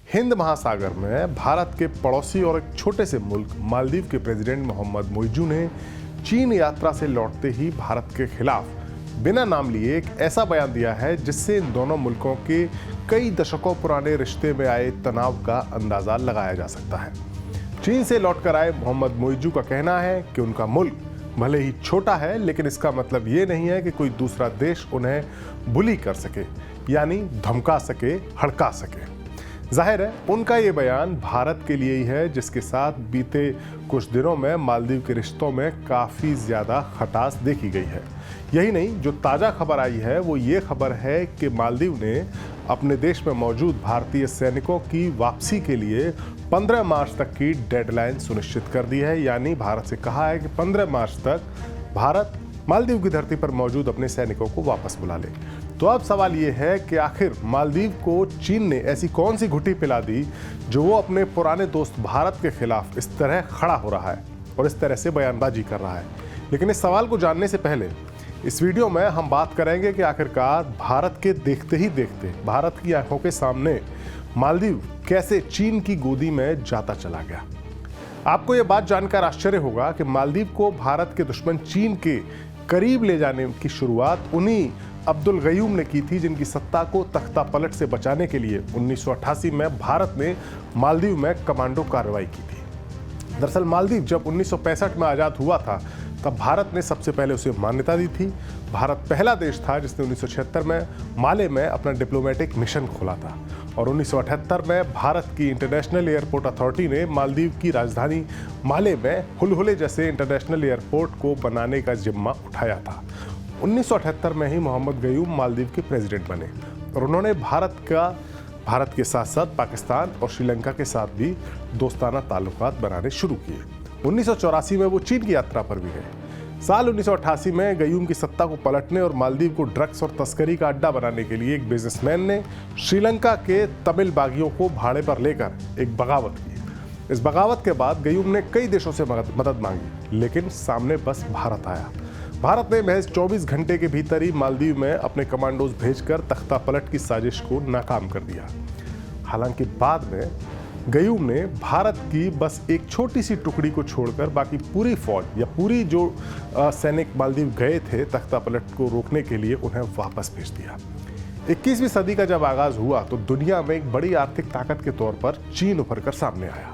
हिंद महासागर में भारत के पड़ोसी और एक छोटे से मुल्क मालदीव के प्रेसिडेंट मोहम्मद मोइजू ने चीन यात्रा से लौटते ही भारत के खिलाफ बिना नाम लिए एक ऐसा बयान दिया है जिससे इन दोनों मुल्कों के कई दशकों पुराने रिश्ते में आए तनाव का अंदाजा लगाया जा सकता है। चीन से लौटकर आए मोहम्मद मोइजू का कहना है कि उनका मुल्क भले ही छोटा है, लेकिन इसका मतलब ये नहीं है कि कोई दूसरा देश उन्हें बुली कर सके, यानी धमका सके, हड़का सके। जाहिर है उनका ये बयान भारत के लिए ही है, जिसके साथ बीते कुछ दिनों में मालदीव के रिश्तों में काफ़ी ज़्यादा खटास देखी गई है। यही नहीं, जो ताज़ा खबर आई है वो ये खबर है कि मालदीव ने अपने देश में मौजूद भारतीय सैनिकों की वापसी के लिए 15 मार्च तक की डेडलाइन सुनिश्चित कर दी है। यानी भारत से कहा है कि 15 मार्च तक भारत मालदीव की धरती पर मौजूद अपने सैनिकों को वापस बुला ले। तो अब सवाल ये है कि आखिर मालदीव को चीन ने ऐसी कौन सी घुट्टी पिला दी जो वो अपने पुराने दोस्त भारत के खिलाफ इस तरह खड़ा हो रहा है और इस तरह से बयानबाजी कर रहा है। लेकिन इस सवाल को जानने से पहले इस वीडियो में हम बात करेंगे कि आखिरकार भारत के देखते ही देखते, भारत की आंखों के सामने मालदीव कैसे चीन की गोदी में जाता चला गया। आपको ये बात जानकर आश्चर्य होगा कि मालदीव को भारत के दुश्मन चीन के करीब ले जाने की शुरुआत उन्हीं अब्दुल गयूम ने की थी, जिनकी सत्ता को तख्ता पलट से बचाने के लिए 1988 में भारत ने मालदीव में कमांडो कार्रवाई की थी। दरअसल मालदीव जब 1965 में आज़ाद हुआ था तब भारत ने सबसे पहले उसे मान्यता दी थी। भारत पहला देश था जिसने 1976 में माले में अपना डिप्लोमेटिक मिशन खोला था और 1978 में भारत की इंटरनेशनल एयरपोर्ट अथॉरिटी ने मालदीव की राजधानी माले में हुलहुले जैसे इंटरनेशनल एयरपोर्ट को बनाने का जिम्मा उठाया था। 1978 में ही मोहम्मद गयूम मालदीव के प्रेसिडेंट बने और उन्होंने भारत के साथ साथ पाकिस्तान और श्रीलंका के साथ भी दोस्ताना ताल्लुकात बनाने शुरू किए। 1984 में वो चीन की यात्रा पर भी गए। साल 1988 में गयूम की सत्ता को पलटने और मालदीव को ड्रग्स और तस्करी का अड्डा बनाने के लिए एक बिजनेसमैन ने श्रीलंका के तमिल बागियों को भाड़े पर लेकर एक बगावत की। इस बगावत के बाद गयूम ने कई देशों से मदद मांगी, लेकिन सामने बस भारत आया। भारत ने महज 24 घंटे के भीतर ही मालदीव में अपने कमांडोज भेजकर तख्ता पलट की साजिश को नाकाम कर दिया। हालांकि बाद में गयूम ने भारत की बस एक छोटी सी टुकड़ी को छोड़कर बाकी पूरी फौज या पूरी जो सैनिक मालदीव गए थे तख्ता पलट को रोकने के लिए, उन्हें वापस भेज दिया। 21वीं सदी का जब आगाज हुआ तो दुनिया में एक बड़ी आर्थिक ताकत के तौर पर चीन उभर कर सामने आया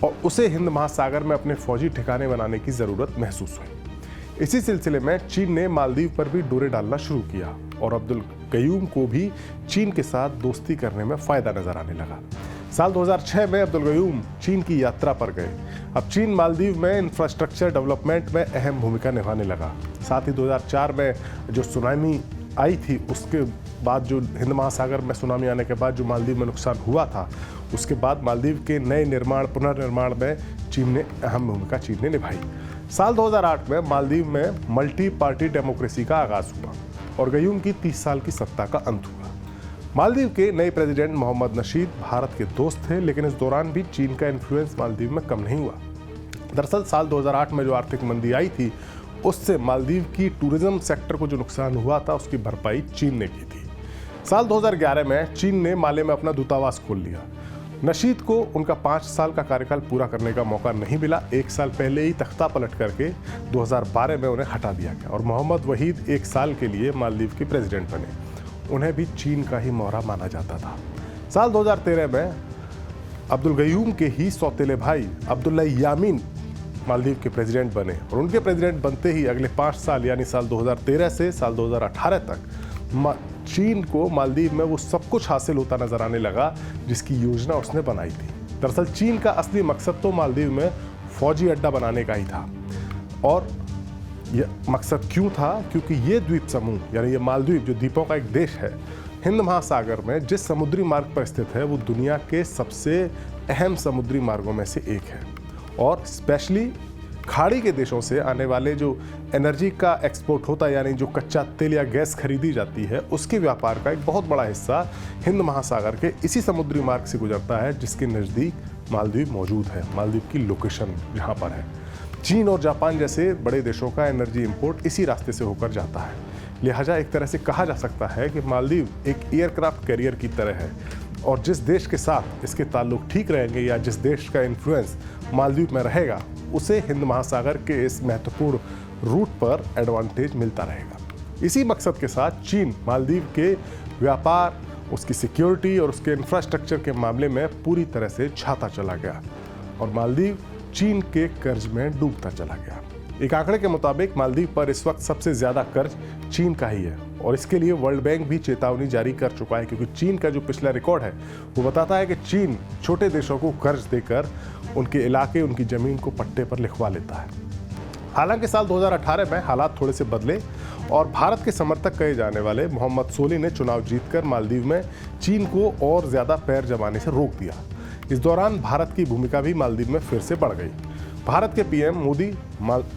और उसे हिंद महासागर में अपने फौजी ठिकाने बनाने की जरूरत महसूस हुई। इसी सिलसिले में चीन ने मालदीव पर भी डोरे डालना शुरू किया और अब्दुल गयूम को भी चीन के साथ दोस्ती करने में फायदा नजर आने लगा। साल 2006 में अब्दुल गयूम चीन की यात्रा पर गए। अब चीन मालदीव में इंफ्रास्ट्रक्चर डेवलपमेंट में अहम भूमिका निभाने लगा। साथ ही 2004 में जो सुनामी आई थी, उसके बाद जो हिंद महासागर में सुनामी आने के बाद जो मालदीव में नुकसान हुआ था, उसके बाद मालदीव के नए पुनर्निर्माण में चीन ने अहम भूमिका निभाई। साल 2008 में मालदीव में मल्टी पार्टी डेमोक्रेसी का आगाज हुआ और गयूम की 30 साल की सत्ता का अंत हुआ। मालदीव के नए प्रेसिडेंट मोहम्मद नशीद भारत के दोस्त थे, लेकिन इस दौरान भी चीन का इन्फ्लुएंस मालदीव में कम नहीं हुआ। दरअसल साल 2008 में जो आर्थिक मंदी आई थी, उससे मालदीव की टूरिज्म सेक्टर को जो नुकसान हुआ था, उसकी भरपाई चीन ने की थी। साल 2011 में चीन ने माले में अपना दूतावास खोल लिया। नशीद को उनका 5 साल का कार्यकाल पूरा करने का मौका नहीं मिला। 1 साल पहले ही तख्ता पलट करके 2012 में उन्हें हटा दिया गया और मोहम्मद वहीद 1 साल के लिए मालदीव के प्रेसिडेंट बने। उन्हें भी चीन का ही मोहरा माना जाता था। साल 2013 में अब्दुल गयूम के ही सौतेले भाई अब्दुल्ला यामीन मालदीव के प्रेसिडेंट बने और उनके प्रेसिडेंट बनते ही अगले 5 साल यानी साल 2013 से साल 2018 तक चीन को मालदीव में वो सब कुछ हासिल होता नजर आने लगा जिसकी योजना उसने बनाई थी। दरअसल चीन का असली मकसद तो मालदीव में फौजी अड्डा बनाने का ही था। और यह मकसद क्यों था? क्योंकि ये द्वीप समूह यानी ये मालदीव जो द्वीपों का एक देश है, हिंद महासागर में जिस समुद्री मार्ग पर स्थित है, वो दुनिया के सबसे अहम समुद्री मार्गों में से एक है और स्पेशली खाड़ी के देशों से आने वाले जो एनर्जी का एक्सपोर्ट होता है, यानी जो कच्चा तेल या गैस खरीदी जाती है, उसके व्यापार का एक बहुत बड़ा हिस्सा हिंद महासागर के इसी समुद्री मार्ग से गुजरता है, जिसके नज़दीक मालदीव मौजूद है। मालदीव की लोकेशन यहाँ पर है। चीन और जापान जैसे बड़े देशों का एनर्जी इंपोर्ट इसी रास्ते से होकर जाता है। लिहाजा एक तरह से कहा जा सकता है कि मालदीव एक एयरक्राफ्ट कैरियर की तरह है और जिस देश के साथ इसके ताल्लुक ठीक रहेंगे या जिस देश का इन्फ्लुएंस मालदीव में रहेगा, उसे हिंद महासागर के इस महत्वपूर्ण रूट पर एडवांटेज मिलता रहेगा। इसी मकसद के साथ चीन मालदीव के व्यापार, उसकी सिक्योरिटी और उसके इंफ्रास्ट्रक्चर के मामले में पूरी तरह से छाता चला गया और मालदीव चीन के कर्ज में डूबता चला गया। एक आंकड़े के मुताबिक मालदीव पर इस वक्त सबसे ज्यादा कर्ज चीन का ही है और इसके लिए वर्ल्ड बैंक भी चेतावनी जारी कर चुका है, क्योंकि चीन का जो पिछला रिकॉर्ड है वो बताता है कि चीन छोटे देशों को कर्ज देकर उनके इलाके, उनकी जमीन को पट्टे पर लिखवा लेता है। हालांकि साल 2018 में हालात थोड़े से बदले और भारत के समर्थक कहे जाने वाले मोहम्मद सोली ने चुनाव जीतकर मालदीव में चीन को और ज्यादा पैर जमाने से रोक दिया। इस दौरान भारत की भूमिका भी मालदीव में फिर से बढ़ गई। भारत के पीएम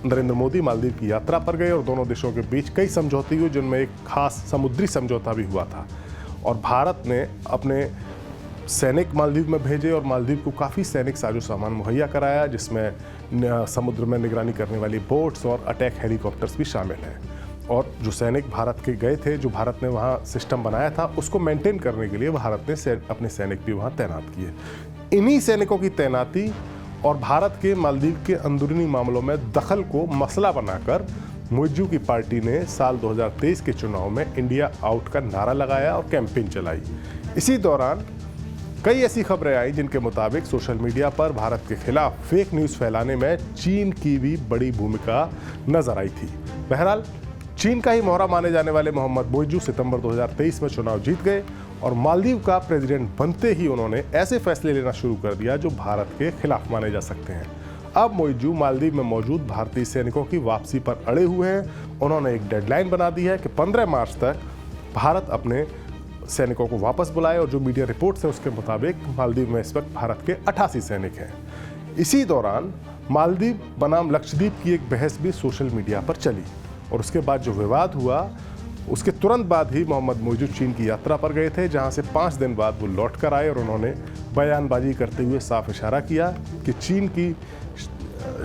नरेंद्र मोदी मालदीव की यात्रा पर गए और दोनों देशों के बीच कई समझौते हुए, जिनमें एक खास समुद्री समझौता भी हुआ था और भारत ने अपने सैनिक मालदीव में भेजे और मालदीव को काफ़ी सैनिक साजो सामान मुहैया कराया, जिसमें समुद्र में निगरानी करने वाली बोट्स और अटैक हेलीकॉप्टर्स भी शामिल हैं। और जो सैनिक भारत के गए थे, जो भारत ने वहाँ सिस्टम बनाया था, उसको मेंटेन करने के लिए भारत ने अपने सैनिक भी वहाँ तैनात किए। इन्हीं सैनिकों की तैनाती और भारत के मालदीव के अंदरूनी मामलों में दखल को मसला बनाकर मोइजू की पार्टी ने साल 2023 के चुनाव में इंडिया आउट का नारा लगाया और कैंपेन चलाई। इसी दौरान कई ऐसी खबरें आई जिनके मुताबिक सोशल मीडिया पर भारत के खिलाफ फेक न्यूज़ फैलाने में चीन की भी बड़ी भूमिका नजर आई थी। बहरहाल चीन का ही मोहरा माने जाने वाले मोहम्मद मोइजू सितंबर 2023 में चुनाव जीत गए और मालदीव का प्रेसिडेंट बनते ही उन्होंने ऐसे फैसले लेना शुरू कर दिया जो भारत के खिलाफ माने जा सकते हैं। अब मोइजू मालदीव में मौजूद भारतीय सैनिकों की वापसी पर अड़े हुए हैं। उन्होंने एक डेडलाइन बना दी है कि 15 मार्च तक भारत अपने सैनिकों को वापस बुलाए और जो मीडिया रिपोर्ट्स हैं उसके मुताबिक मालदीव में इस वक्त भारत के 88 सैनिक हैं। इसी दौरान मालदीव बनाम लक्षद्वीप की एक बहस भी सोशल मीडिया पर चली और उसके बाद जो विवाद हुआ, उसके तुरंत बाद ही मोहम्मद मोइजू चीन की यात्रा पर गए थे, जहां से 5 दिन बाद वो लौट कर आए और उन्होंने बयानबाजी करते हुए साफ इशारा किया कि चीन की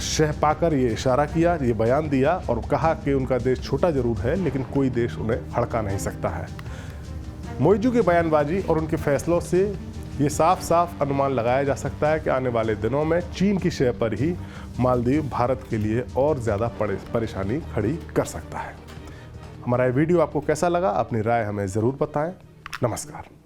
शह पाकर ये इशारा किया, ये बयान दिया और कहा कि उनका देश छोटा जरूर है लेकिन कोई देश उन्हें हड़का नहीं सकता है। मोइजू की बयानबाजी और उनके फैसलों से ये साफ साफ अनुमान लगाया जा सकता है कि आने वाले दिनों में चीन की शह पर ही मालदीव भारत के लिए और ज़्यादा परेशानी खड़ी कर सकता है। हमारा ये वीडियो आपको कैसा लगा? अपनी राय हमें ज़रूर बताएं। नमस्कार।